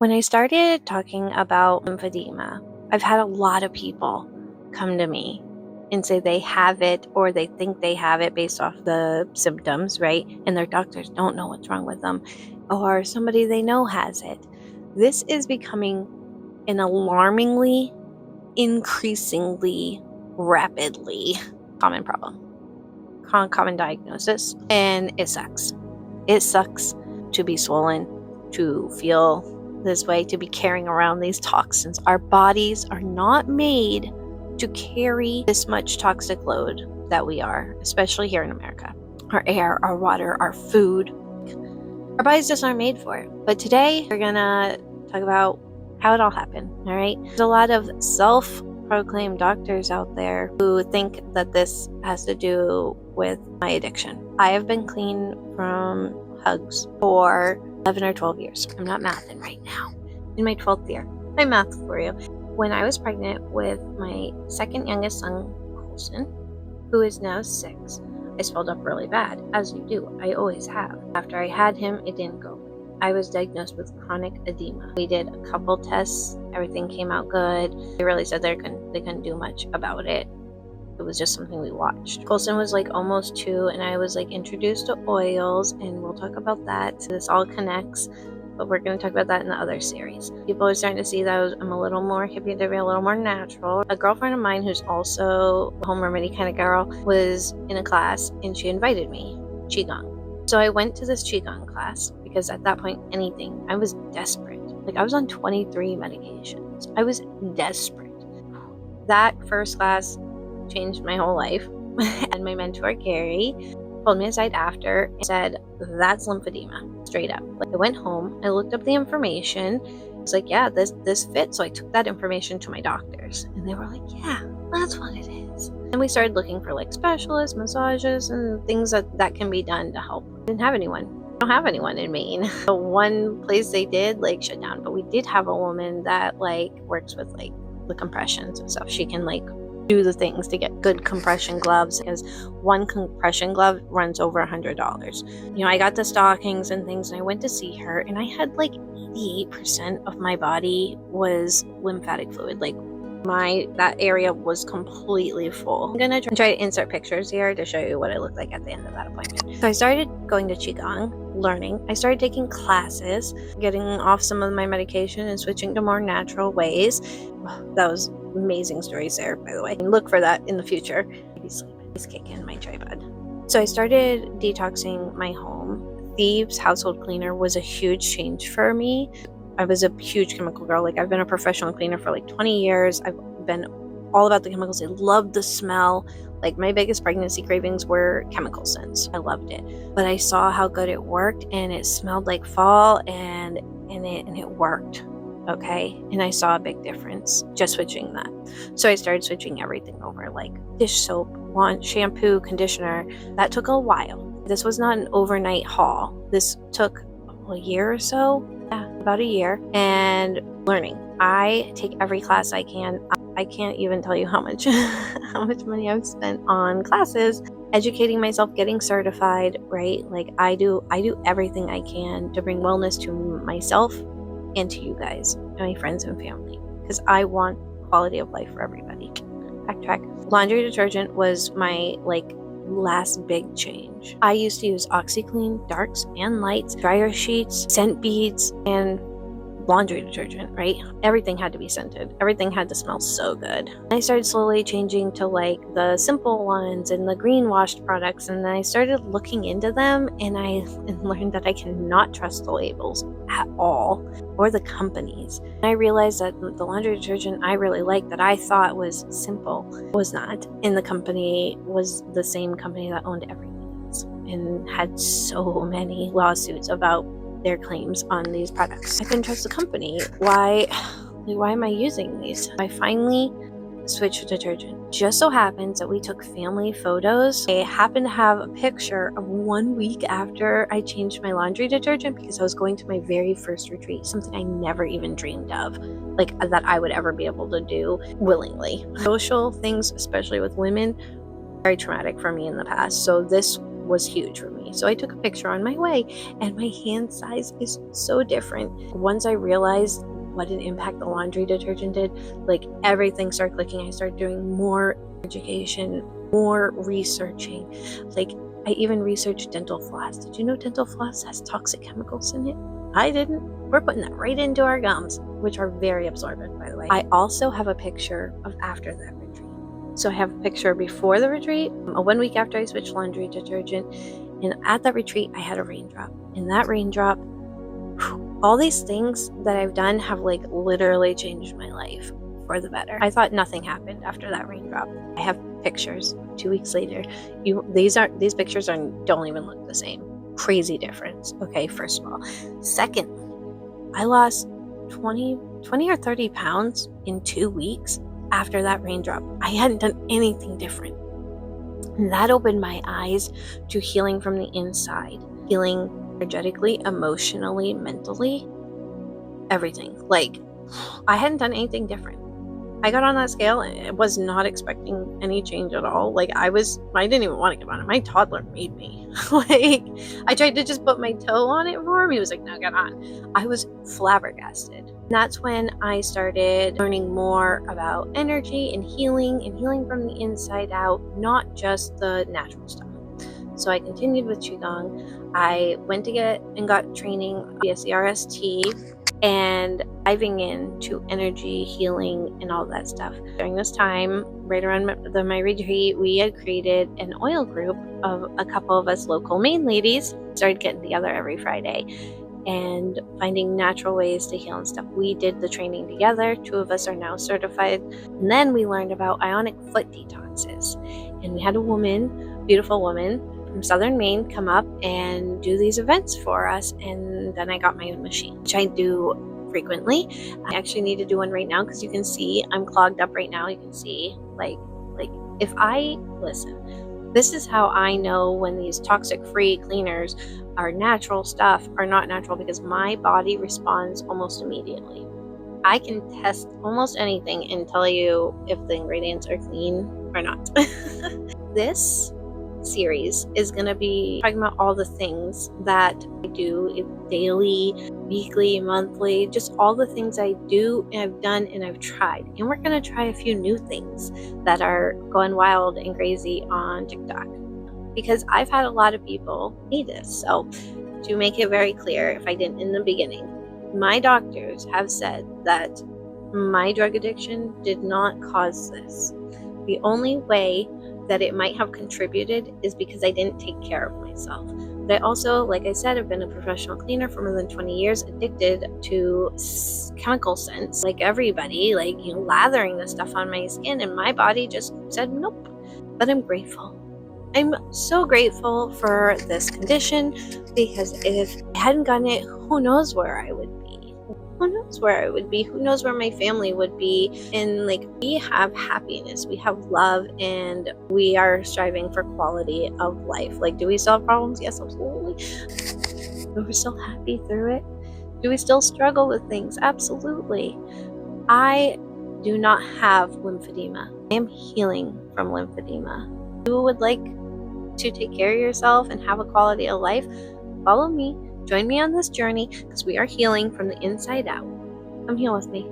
When I started talking about lymphedema, I've had a lot of people come to me and say they have it or they think they have it based off the symptoms, right? And their doctors don't know what's wrong with them, or somebody they know has it. This is becoming an alarmingly, increasingly, rapidly common problem, common diagnosis, and it sucks. It sucks to be swollen, to feel this way, to be carrying around these toxins. Our bodies are not made to carry this much toxic load that we are, especially here in America. Our air, our water, our food. Our bodies just aren't made for it. But today we're gonna talk about how it all happened, all right? There's a lot of self-proclaimed doctors out there who think that this has to do with my addiction. I have been clean from hugs for 11 or 12 years. I'm not mathing right now. In my 12th year. I math for you. When I was pregnant with my second youngest son, Colson, who is now 6, I swelled up really bad, as you do. I always have. After I had him, it didn't go. I was diagnosed with chronic edema. We did a couple tests. Everything came out good. They really said they couldn't do much about it. It was just something we watched. Colson was like almost 2, and I was like introduced to oils, and we'll talk about that. This all connects, but we're going to talk about that in the other series. People are starting to see that I'm a little more hippie-dippy, a little more natural. A girlfriend of mine who's also a home remedy kind of girl was in a class, and she invited me, Qigong. So I went to this Qigong class because at that point, I was desperate. Like I was on 23 medications. I was desperate. That first class changed my whole life. And my mentor, Gary, pulled me aside after and said, that's lymphedema, straight up. Like I went home, I looked up the information. I was like, yeah, this fits. So I took that information to my doctors and they were like, yeah, that's what it is. And we started looking for like specialists, massages, and things that can be done to help. I didn't have anyone. I don't have anyone in Maine. The one place they did like shut down, but we did have a woman that like works with like the compressions and stuff. She can like do the things to get good compression gloves because one compression glove runs over $100. You know, I got the stockings and things and I went to see her and I had like 88% of my body was lymphatic fluid. Like that area was completely full. I'm gonna try to insert pictures here to show you what I looked like at the end of that appointment. So I started going to Qigong, learning. I started taking classes, getting off some of my medication and switching to more natural ways. That was amazing stories there, by the way. Look for that in the future. Maybe sleep is kicking my tripod. So I started detoxing my home. Thieves household cleaner was a huge change for me. I was a huge chemical girl. Like I've been a professional cleaner for like 20 years. I've been all about the chemicals. I loved the smell. Like my biggest pregnancy cravings were chemical scents. I loved it. But I saw how good it worked and it smelled like fall and it worked. Okay. And I saw a big difference just switching that. So I started switching everything over, like dish soap, shampoo, conditioner. That took a while. This was not an overnight haul. This took a year or so. Yeah, about a year. And learning. I take every class I can. I can't even tell you how much money I've spent on classes, educating myself, getting certified, right? Like I do everything I can to bring wellness to myself and to you guys, and my friends and family, because I want quality of life for everybody. Backtrack. Laundry detergent was my last big change. I used to use OxyClean darks and lights, dryer sheets, scent beads, and laundry detergent, right? Everything had to be scented. Everything had to smell so good. I started slowly changing to like the simple ones and the green washed products, and then I started looking into them and I learned that I cannot trust the labels at all or the companies. And I realized that the laundry detergent I really liked that I thought was simple was not. And the company was the same company that owned everything else and had so many lawsuits about their claims on these products. I couldn't trust the company. Why am I using these? I finally switched to detergent. Just so happens that we took family photos. I happened to have a picture of 1 week after I changed my laundry detergent because I was going to my very first retreat, something I never even dreamed of, like that I would ever be able to do willingly. Social things, especially with women, very traumatic for me in the past. So this was huge for me. So I took a picture on my way, and my hand size is so different. Once I realized what an impact the laundry detergent did, like everything started clicking. I started doing more education, more researching. Like I even researched dental floss. Did you know dental floss has toxic chemicals in it? I didn't. We're putting that right into our gums, which are very absorbent, by the way. I also have a picture of after that retreat. So I have a picture before the retreat, 1 week after I switched laundry detergent, and at that retreat I had a raindrop. In that raindrop, all these things that I've done have like literally changed my life for the better. I thought nothing happened after that raindrop. I have pictures 2 weeks later. These pictures don't even look the same. Crazy difference. Okay, first of all. Second, I lost 20 or 30 pounds in 2 weeks after that raindrop. I hadn't done anything different. And that opened my eyes to healing from the inside, healing energetically, emotionally, mentally, everything. Like, I hadn't done anything different. I got on that scale and I was not expecting any change at all. Like I didn't even want to get on it. My toddler made me. Like I tried to just put my toe on it for him. He was like, no, get on. I was flabbergasted. And that's when I started learning more about energy and healing from the inside out, not just the natural stuff. So I continued with Qigong. I went to get and got training via CRST and diving into energy healing and all that stuff. During this time, right around my retreat, we had created an oil group of a couple of us local Maine ladies, started getting together every Friday and finding natural ways to heal and stuff. We did the training together. 2 of us are now certified. And then we learned about ionic foot detoxes. And we had a woman, beautiful woman, from southern Maine come up and do these events for us, and then I got my own machine, which I do frequently. I actually need to do one right now because you can see I'm clogged up right now. You can see like if I listen, this is how I know when these toxic free cleaners are natural stuff or not natural, because my body responds almost immediately. I can test almost anything and tell you if the ingredients are clean or not. This series is going to be talking about all the things that I do daily, weekly, monthly, just all the things I do and I've done and I've tried. And we're going to try a few new things that are going wild and crazy on TikTok, because I've had a lot of people need this. So to make it very clear, if I didn't in the beginning, my doctors have said that my drug addiction did not cause this. The only way that it might have contributed is because I didn't take care of myself. But I also, like I said, I've been a professional cleaner for more than 20 years, addicted to chemical scents, like everybody, lathering the stuff on my skin, and my body just said nope. But I'm grateful. I'm so grateful for this condition, because if I hadn't gotten it, who knows where I would be. Who knows where I would be? Who knows where my family would be? And we have happiness, we have love, and we are striving for quality of life. Do we still have problems? Yes, absolutely. But we're still happy through it. Do we still struggle with things? Absolutely. I do not have lymphedema. I am healing from lymphedema. If you would like to take care of yourself and have a quality of life, follow me. Join me on this journey, because we are healing from the inside out. Come heal with me.